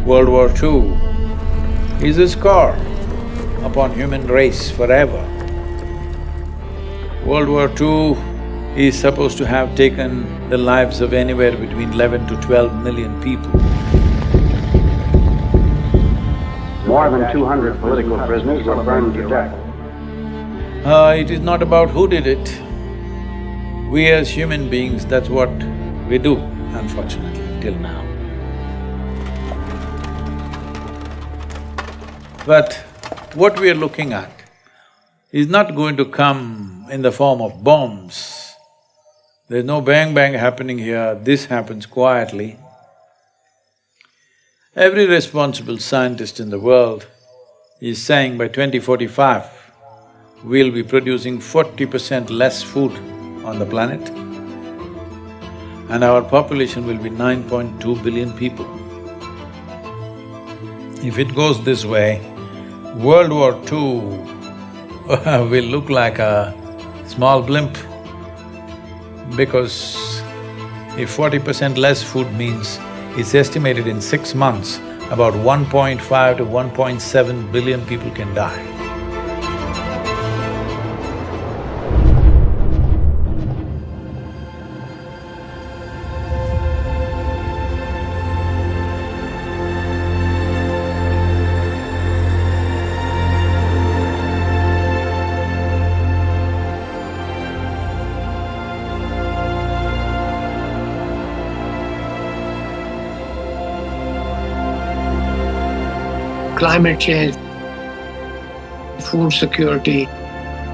World War II is a scar upon human race forever. World War II is supposed to have taken the lives of anywhere between 11 to 12 million people. More than 200 political prisoners were burned to death. It is not about who did it. We as human beings, that's what we do, unfortunately, till now. But what we are looking at is not going to come in the form of bombs. There's no bang-bang happening here, this happens quietly. Every responsible scientist in the world is saying by 2045, we'll be producing 40% less food on the planet and our population will be 9.2 billion people. If it goes this way, World War II will look like a small blimp because if 40% less food means it's estimated in 6 months, about 1.5 to 1.7 billion people can die. Climate change, food security,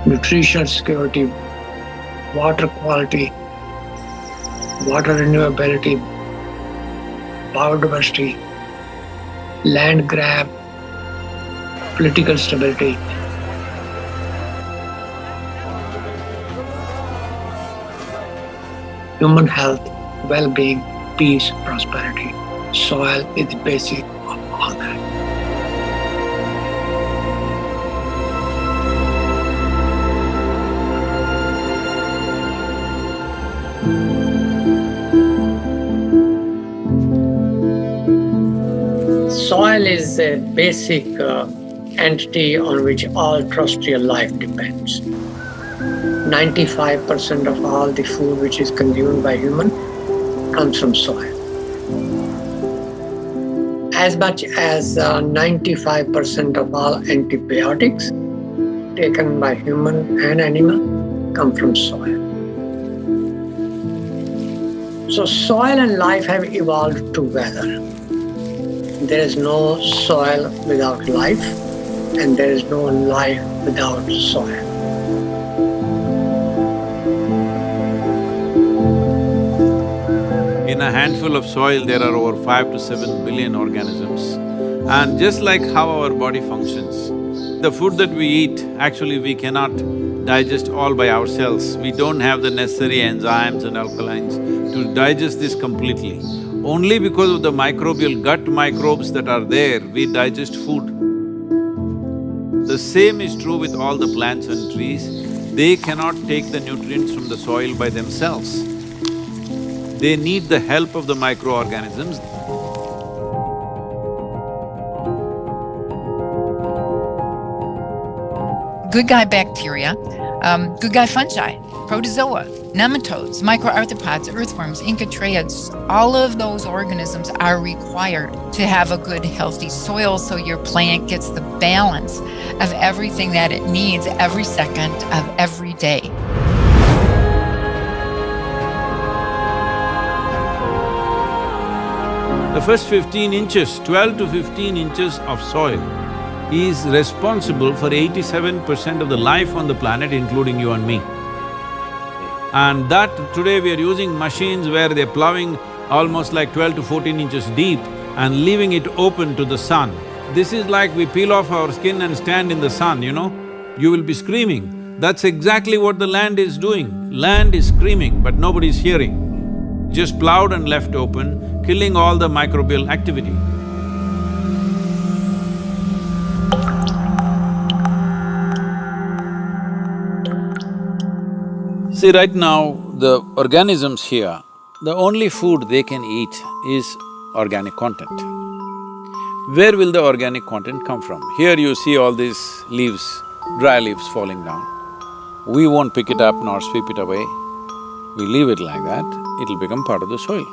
nutritional security, water quality, water renewability, biodiversity, land grab, political stability. Human health, well-being, peace, prosperity. Soil is the basic of all that. Soil is a basic entity on which all terrestrial life depends. 95% of all the food which is consumed by human comes from soil. As much as 95% of all antibiotics taken by human and animal come from soil. So soil and life have evolved together. There is no soil without life, and there is no life without soil. In a handful of soil, there are over 5 to 7 billion organisms. And just like how our body functions, the food that we eat, actually we cannot digest all by ourselves. We don't have the necessary enzymes and alkalines to digest this completely. Only because of the microbial gut microbes that are there, we digest food. The same is true with all the plants and trees. They cannot take the nutrients from the soil by themselves. They need the help of the microorganisms. Good guy bacteria, good guy fungi, protozoa, nematodes, microarthropods, earthworms, incatriotes, all of those organisms are required to have a good, healthy soil so your plant gets the balance of everything that it needs every second of every day. The first 15 inches, 12 to 15 inches of soil is responsible for 87% of the life on the planet, including you and me. And that today we are using machines where they're plowing almost like 12 to 14 inches deep and leaving it open to the sun. This is like we peel off our skin and stand in the sun, you know? You will be screaming. That's exactly what the land is doing. Land is screaming, but nobody's hearing. Just plowed and left open, killing all the microbial activity. See, right now, the organisms here, the only food they can eat is organic content. where will the organic content come from? Here you see all these leaves, dry leaves falling down. We won't pick it up nor sweep it away. We leave it like that, it'll become part of the soil.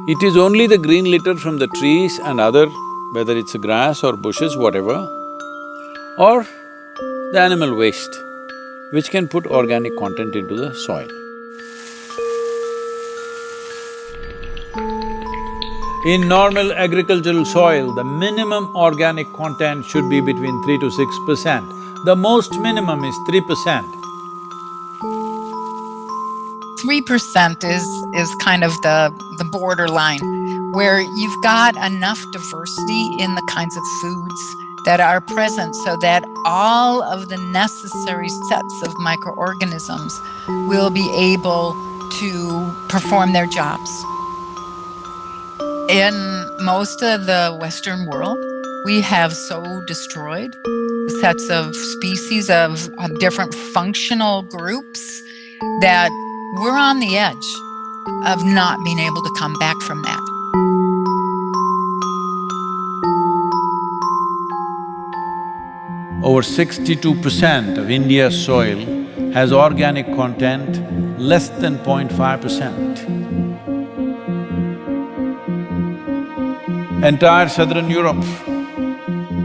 It is only the green litter from the trees and other, whether it's grass or bushes, whatever, or the animal waste, which can put organic content into the soil. In normal agricultural soil, the minimum organic content should be between 3 to 6%. The most minimum is 3%. 3% is kind of the borderline, where you've got enough diversity in the kinds of foods that are present so that all of the necessary sets of microorganisms will be able to perform their jobs. In most of the Western world, we have so destroyed sets of species of different functional groups that we're on the edge of not being able to come back from that. Over 62% of India's soil has organic content less than 0.5%. Entire southern Europe,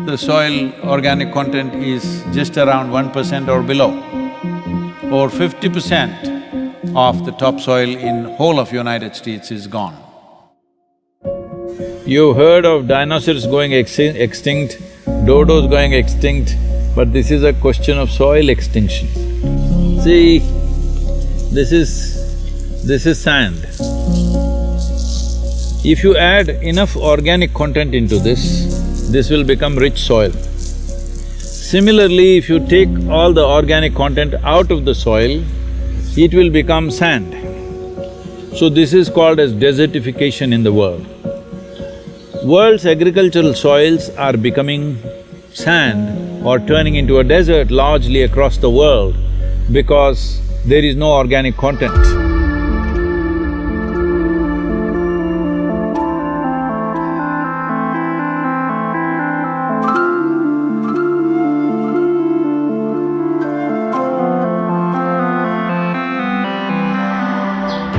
the soil organic content is just around 1% or below. Over 50% of the topsoil in whole of United States is gone. You heard of dinosaurs going extinct, dodos going extinct, but this is a question of soil extinction. See, this is sand. If you add enough organic content into this will become rich soil. Similarly, if you take all the organic content out of the soil, it will become sand. So this is called as desertification in the world. World's agricultural soils are becoming sand or turning into a desert largely across the world because there is no organic content.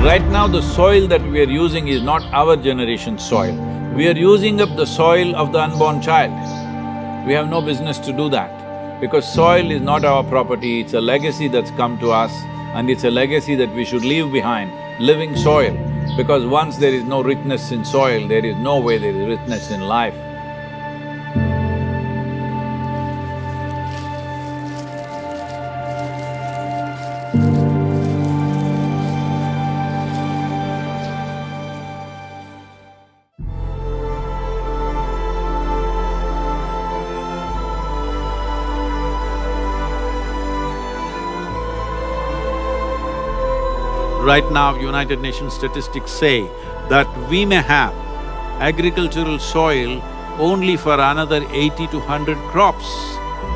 Right now, the soil that we are using is not our generation's soil. We are using up the soil of the unborn child. We have no business to do that, because soil is not our property, it's a legacy that's come to us, and it's a legacy that we should leave behind, living soil. Because once there is no richness in soil, there is no way there is richness in life. Right now, United Nations statistics say that we may have agricultural soil only for another 80 to 100 crops.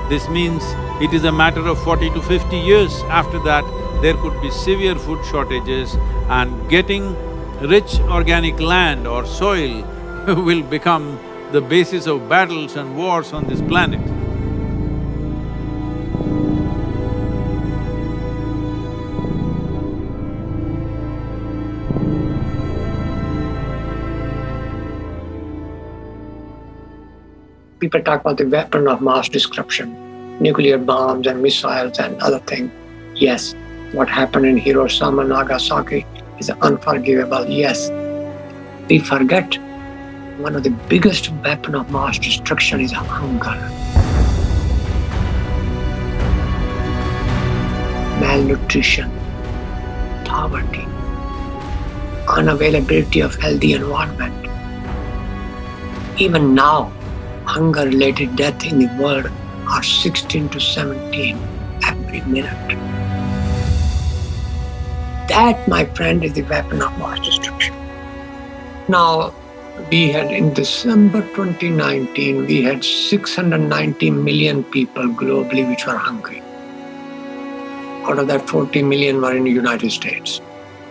This means it is a matter of 40 to 50 years. After that, there could be severe food shortages, and getting rich organic land or soil will become the basis of battles and wars on this planet. People talk about the weapon of mass destruction, nuclear bombs and missiles and other things. Yes, what happened in Hiroshima and Nagasaki is unforgivable, yes. We forget one of the biggest weapons of mass destruction is hunger. Malnutrition, poverty, unavailability of healthy environment. Even now, hunger-related death in the world are 16 to 17 every minute. That, my friend, is the weapon of mass destruction. Now, we had in December 2019, we had 690 million people globally which were hungry. Out of that, 40 million were in the United States.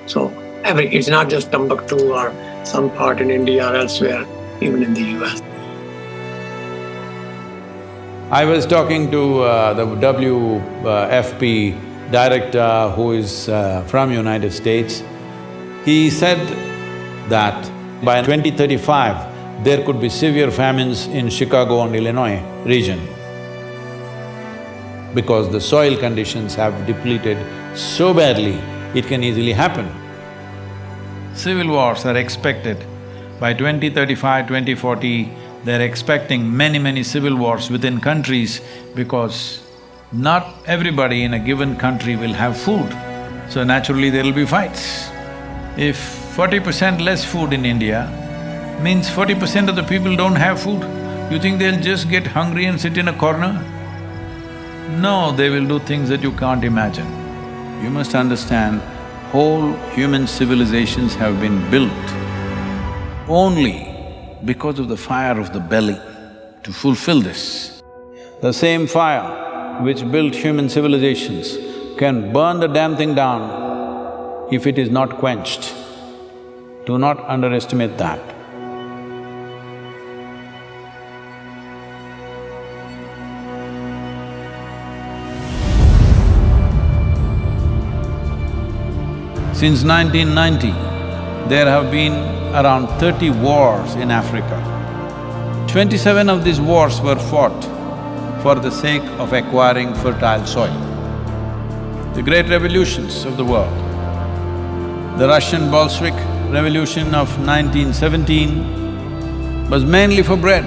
So, it's not just Timbuktu or some part in India or elsewhere. even in the US. I was talking to the WFP director who is from United States. He said that by 2035, there could be severe famines in Chicago and Illinois region because the soil conditions have depleted so badly, it can easily happen. Civil wars are expected. By 2035, 2040, they're expecting many civil wars within countries because not everybody in a given country will have food, so naturally there'll be fights. If 40% less food in India means 40% of the people don't have food, you think they'll just get hungry and sit in a corner? No, they will do things that you can't imagine. You must understand, whole human civilizations have been built only because of the fire of the belly to fulfill this. The same fire which built human civilizations can burn the damn thing down if it is not quenched. Do not underestimate that. Since 1990, there have been around 30 wars in Africa. 27 of these wars were fought for the sake of acquiring fertile soil. The great revolutions of the world. The Russian Bolshevik Revolution of 1917 was mainly for bread.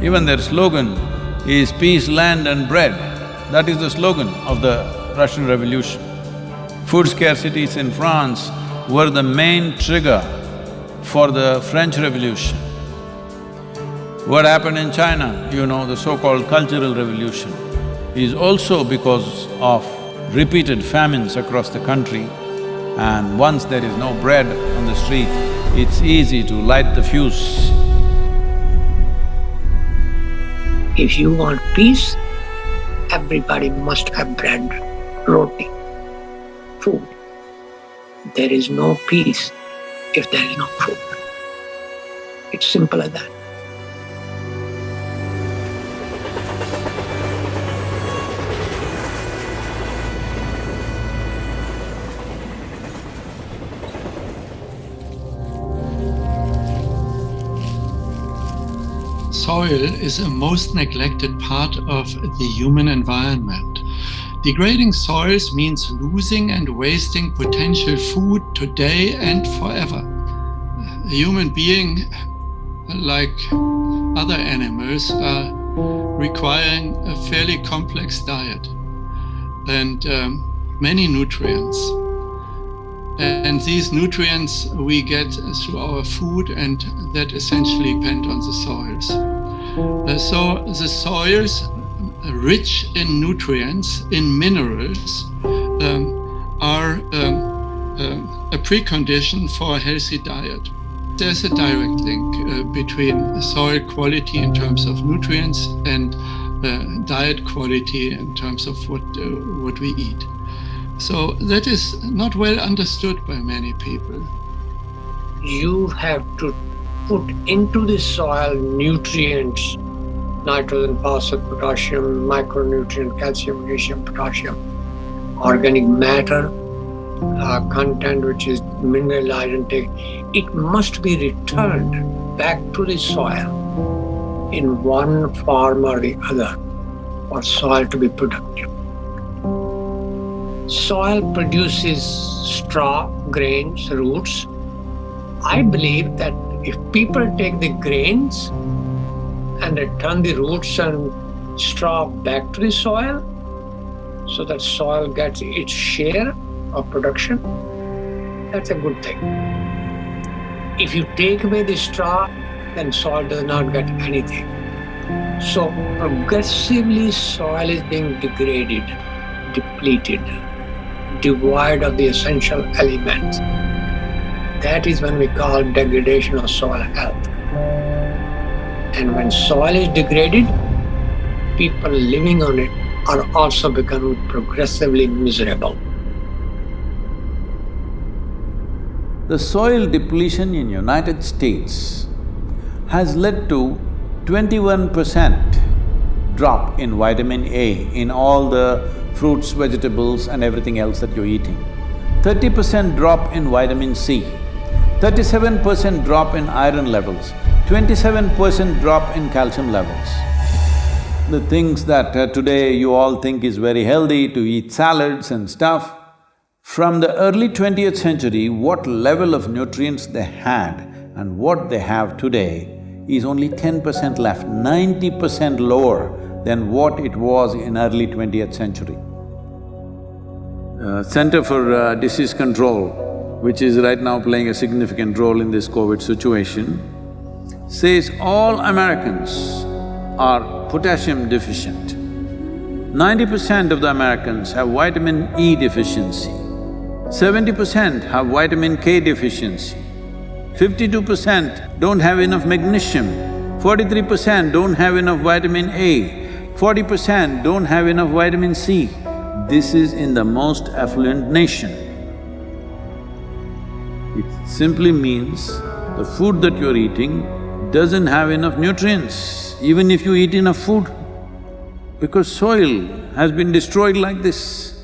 Even their slogan is peace, land and bread. That is the slogan of the Russian Revolution. Food scarcities in France were the main trigger for the French Revolution. What happened in China, you know, the so-called Cultural Revolution, is also because of repeated famines across the country, and once there is no bread on the street, it's easy to light the fuse. If you want peace, everybody must have bread, roti, food. There is no peace if there is no food. It's simple as that. Soil is a most neglected part of the human environment. Degrading soils means losing and wasting potential food today and forever. A human being, like other animals, are requiring a fairly complex diet and many nutrients. And these nutrients we get through our food, and that essentially depend on the soils. So the soils, rich in nutrients, in minerals, are a precondition for a healthy diet. There's a direct link between soil quality in terms of nutrients and diet quality in terms of what we eat. So that is not well understood by many people. You have to put into the soil nutrients, nitrogen, phosphorus, potassium, micronutrient, calcium, magnesium, potassium, organic matter, content which is mineralized and take. It must be returned back to the soil in one form or the other for soil to be productive. Soil produces straw, grains, roots. I believe that if people take the grains and return the roots and straw back to the soil, so that soil gets its share of production, that's a good thing. If you take away the straw, then soil does not get anything. So progressively soil is being degraded, depleted, devoid of the essential elements. That is when we call degradation of soil health. And when soil is degraded, people living on it are also becoming progressively miserable. The soil depletion in United States has led to 21% drop in vitamin A in all the fruits, vegetables and everything else that you're eating. 30% drop in vitamin C, 37% drop in iron levels, 27% drop in calcium levels. The things that today you all think is very healthy to eat salads and stuff, from the early 20th century, what level of nutrients they had and what they have today is only 10% left, 90% lower than what it was in early 20th century. Center for Disease Control, which is right now playing a significant role in this COVID situation, says all Americans are potassium deficient. 90% of the Americans have vitamin E deficiency, 70% have vitamin K deficiency, 52% don't have enough magnesium, 43% don't have enough vitamin A, 40% don't have enough vitamin C. This is in the most affluent nation. It simply means the food that you're eating doesn't have enough nutrients, even if you eat enough food, because soil has been destroyed like this.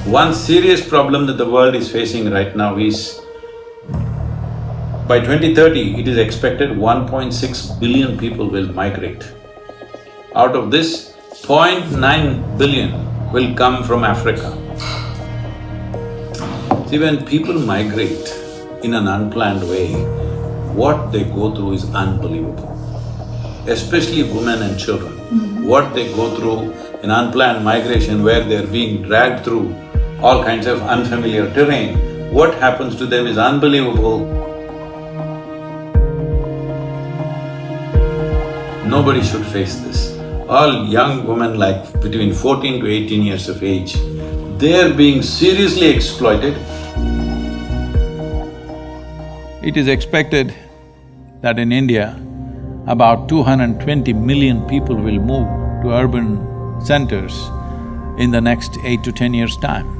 One serious problem that the world is facing right now is, by 2030, it is expected 1.6 billion people will migrate. Out of this, 0.9 billion will come from Africa. See, when people migrate in an unplanned way, what they go through is unbelievable. Especially women and children. What they go through in unplanned migration where they're being dragged through all kinds of unfamiliar terrain, what happens to them is unbelievable. Nobody should face this. All young women like between 14 to 18 years of age, they're being seriously exploited. It is expected that in India, about 220 million people will move to urban centers in the next 8 to 10 years' time.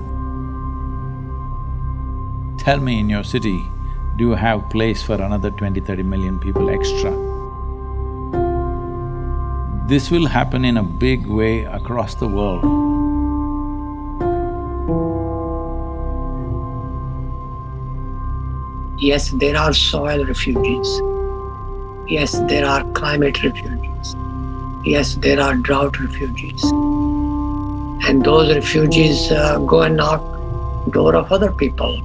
Tell me, in your city, do you have place for another 20-30 million people extra? This will happen in a big way across the world. Yes, there are soil refugees. Yes, there are climate refugees. Yes, there are drought refugees. And those refugees go and knock door of other people.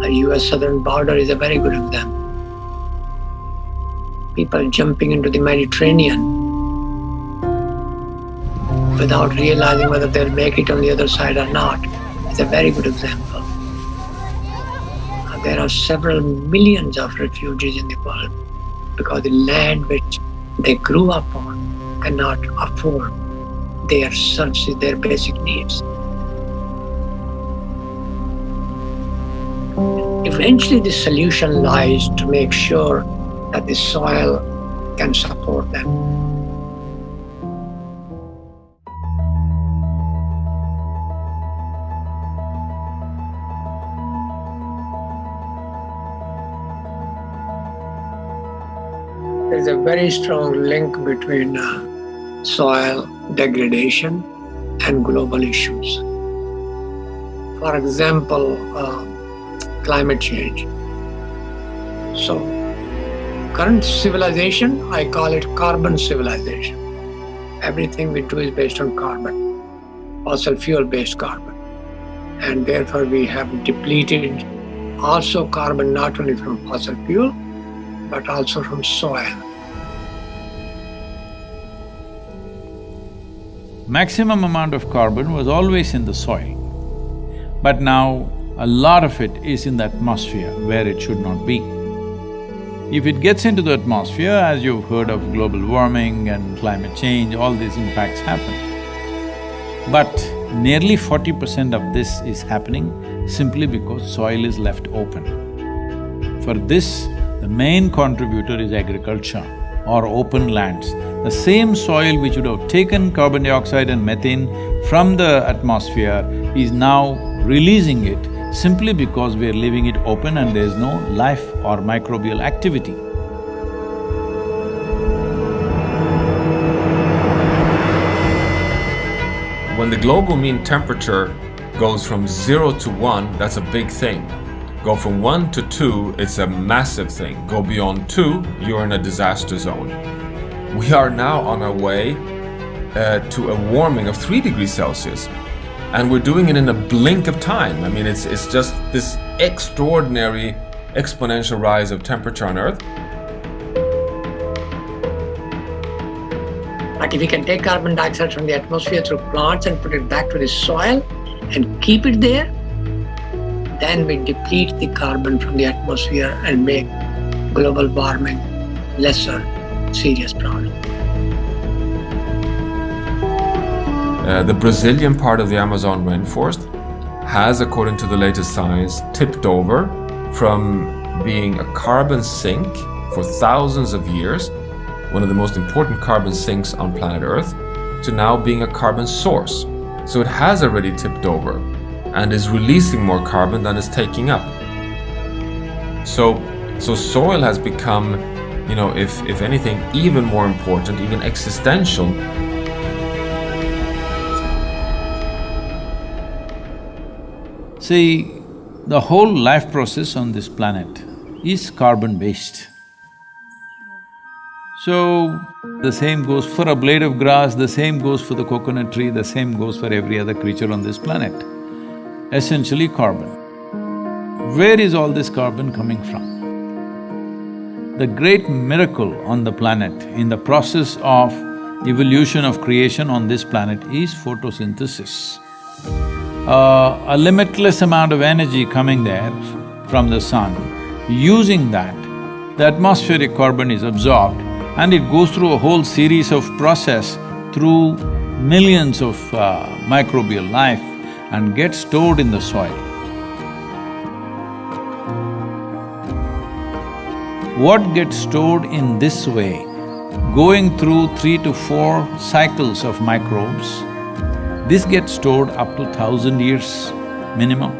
The US southern border is a very good example. People jumping into the Mediterranean without realizing whether they'll make it on the other side or not is a very good example. There are several millions of refugees in the world because the land which they grew up on cannot afford their services, their basic needs. Eventually the solution lies to make sure that the soil can support them. There is a very strong link between soil degradation and global issues. For example, climate change. So, current civilization, I call it carbon civilization. Everything we do is based on carbon, fossil fuel-based carbon. And therefore we have depleted also carbon not only from fossil fuel, but also from soil. Maximum amount of carbon was always in the soil, but now a lot of it is in the atmosphere where it should not be. If it gets into the atmosphere, as you've heard of global warming and climate change, all these impacts happen. But nearly 40% of this is happening simply because soil is left open. For this, the main contributor is agriculture or open lands. The same soil which would have taken carbon dioxide and methane from the atmosphere is now releasing it simply because we are leaving it open and there is no life or microbial activity. When the global mean temperature goes from 0 to 1, that's a big thing. Go from 1 to 2, it's a massive thing. Go beyond 2, you're in a disaster zone. We are now on our way to a warming of 3 degrees Celsius. And we're doing it in a blink of time. I mean, it's just this extraordinary exponential rise of temperature on Earth. But if we can take carbon dioxide from the atmosphere through plants and put it back to the soil and keep it there, then we deplete the carbon from the atmosphere and make global warming lesser serious problem. The Brazilian part of the Amazon rainforest has, according to the latest science, tipped over from being a carbon sink for thousands of years, one of the most important carbon sinks on planet Earth, to now being a carbon source. So it has already tipped over and is releasing more carbon than it's taking up. So soil has become, you know, if anything, even more important, even existential. See, the whole life process on this planet is carbon-based. So, the same goes for a blade of grass, the same goes for the coconut tree, the same goes for every other creature on this planet. Essentially carbon. Where is all this carbon coming from? The great miracle on the planet, in the process of evolution of creation on this planet, is photosynthesis. A limitless amount of energy coming there from the sun. Using that, the atmospheric carbon is absorbed and it goes through a whole series of process through millions of microbial life and gets stored in the soil. What gets stored in this way, going through 3 to 4 cycles of microbes, this gets stored up to 1,000 years minimum.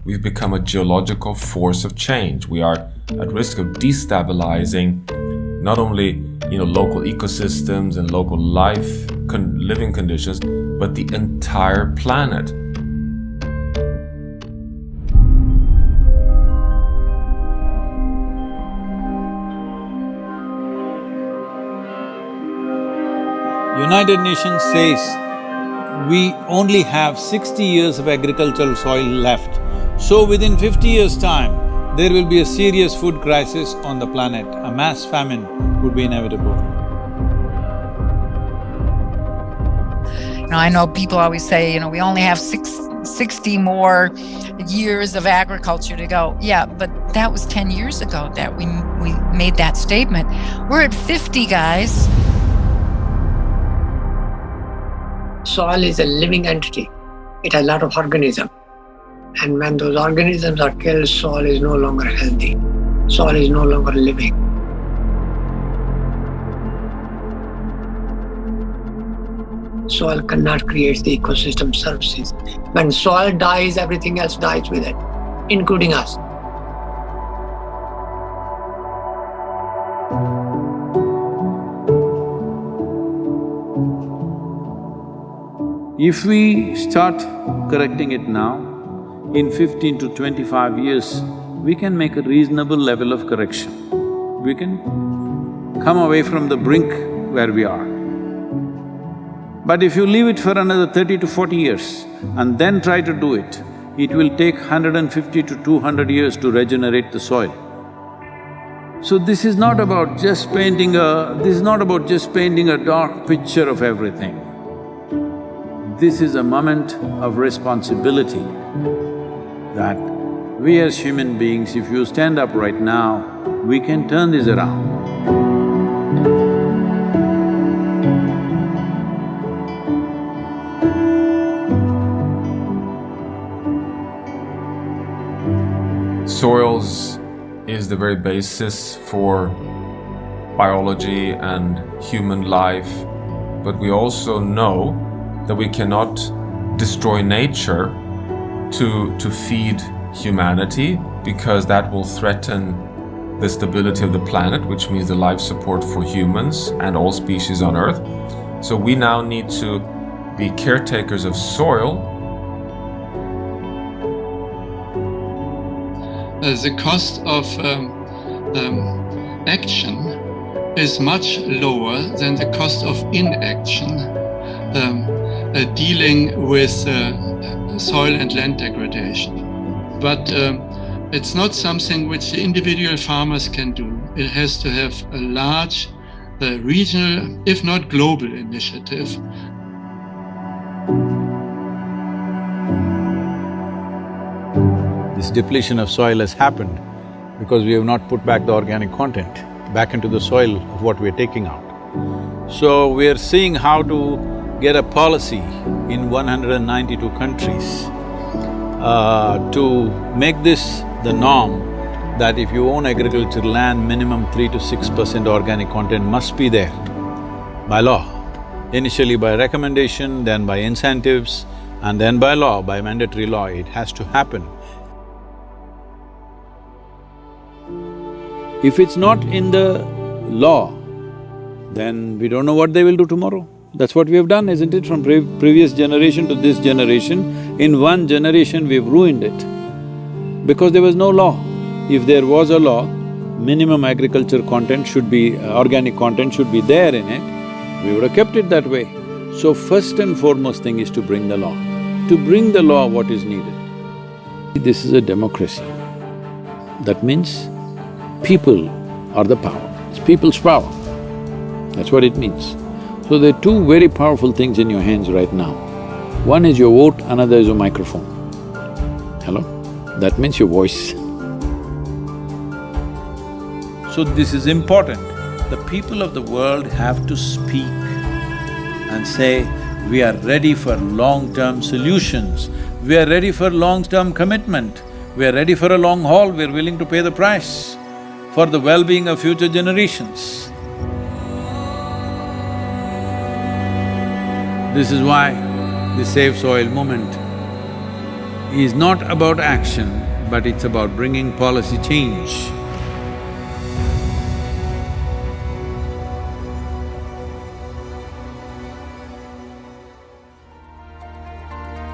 We've become a geological force of change. We are at risk of destabilizing not only, you know, local ecosystems and local living conditions, but the entire planet. United Nations says we only have 60 years of agricultural soil left. So within 50 years' time, there will be a serious food crisis on the planet. A mass famine would be inevitable. Now, I know people always say, we only have 60 more years of agriculture to go. Yeah, but that was 10 years ago that we made that statement. We're at 50, guys. Soil is a living entity. It has a lot of organisms. And when those organisms are killed, soil is no longer healthy. Soil is no longer living. Soil cannot create the ecosystem services. When soil dies, everything else dies with it, including us. If we start correcting it now, in 15 to 25 years, we can make a reasonable level of correction. We can come away from the brink where we are. But if you leave it for another 30 to 40 years and then try to do it, it will take 150 to 200 years to regenerate the soil. So this is not about just painting a dark picture of everything. This is a moment of responsibility that we as human beings, if you stand up right now, we can turn this around. Soils is the very basis for biology and human life, but we also know that we cannot destroy nature to feed humanity, because that will threaten the stability of the planet, which means the life support for humans and all species on Earth. So we now need to be caretakers of soil. The cost of action is much lower than the cost of inaction, dealing with soil and land degradation. But it's not something which the individual farmers can do. It has to have a large regional, if not global, initiative. This depletion of soil has happened because we have not put back the organic content back into the soil of what we're taking out. So we're seeing how to get a policy in 192 countries to make this the norm, that if you own agricultural land, minimum 3 to 6% organic content must be there by law. Initially by recommendation, then by incentives, and then by law, by mandatory law, it has to happen. If it's not in the law, then we don't know what they will do tomorrow. That's what we have done, isn't it? From previous generation to this generation, in one generation we've ruined it because there was no law. If there was a law, minimum agriculture content should be… organic content should be there in it, we would have kept it that way. So first and foremost thing is to bring the law. To bring the law, what is needed? This is a democracy. That means people are the power, it's people's power. That's what it means. So there are two very powerful things in your hands right now. One is your vote, another is your microphone. Hello? That means your voice. So this is important. The people of the world have to speak and say, we are ready for long-term solutions, we are ready for long-term commitment, we are ready for a long haul, we are willing to pay the price for the well-being of future generations. This is why the Save Soil movement is not about action, but it's about bringing policy change.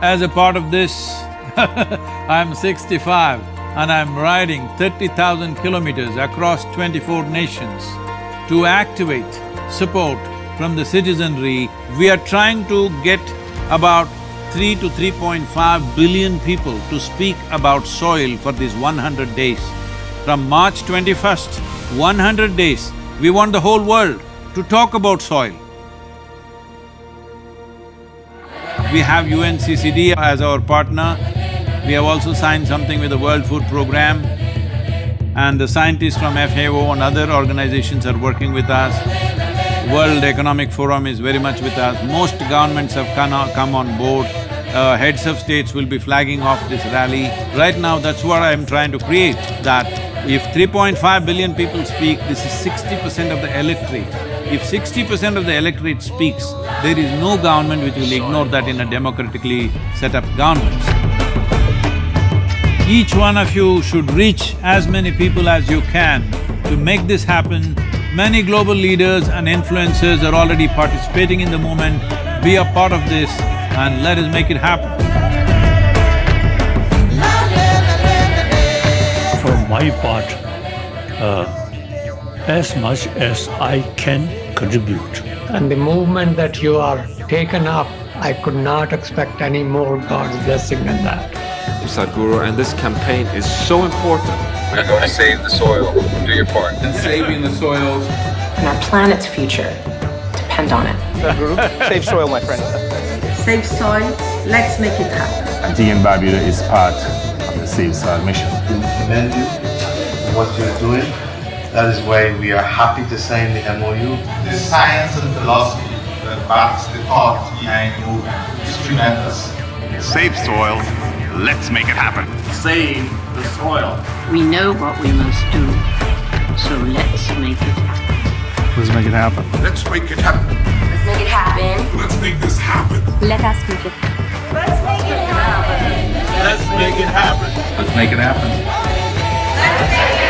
As a part of this, I'm 65 and I'm riding 30,000 kilometers across 24 nations to activate support from the citizenry. We are trying to get about 3 to 3.5 billion people to speak about soil for these 100 days. From March 21st, 100 days, we want the whole world to talk about soil. We have UNCCD as our partner. We have also signed something with the World Food Programme, and the scientists from FAO and other organizations are working with us. World Economic Forum is very much with us. Most governments have come on board. Heads of states will be flagging off this rally. Right now, that's what I'm trying to create, that if 3.5 billion people speak, this is 60% of the electorate. If 60% of the electorate speaks, there is no government which will ignore that in a democratically set up government. Each one of you should reach as many people as you can to make this happen. Many global leaders and influencers are already participating in the movement. Be a part of this and let us make it happen. For my part, as much as I can contribute. And the movement that you are taken up, I could not expect any more God's blessing than that. Sadhguru, and this campaign is so important. We're going to save the soil. Do your part. And saving the soils. And our planet's future depend on it. Sadhguru, save soil, my friend. Save soil, let's make it happen. TM Barbuda is part of the Save Soil mission. We commend you for what you're doing. That is why we are happy to sign the MOU. The science and philosophy that backs the thought behind the movement is tremendous. Save soil. Let's make it happen. Save the soil. We know what we must do, so let's make it happen. Let's make it happen. Let's make it happen. Let's make it happen. Let's make this happen. Let us make it happen. Let's make it happen. Let's make it happen. Let's make it happen. Let's make it happen.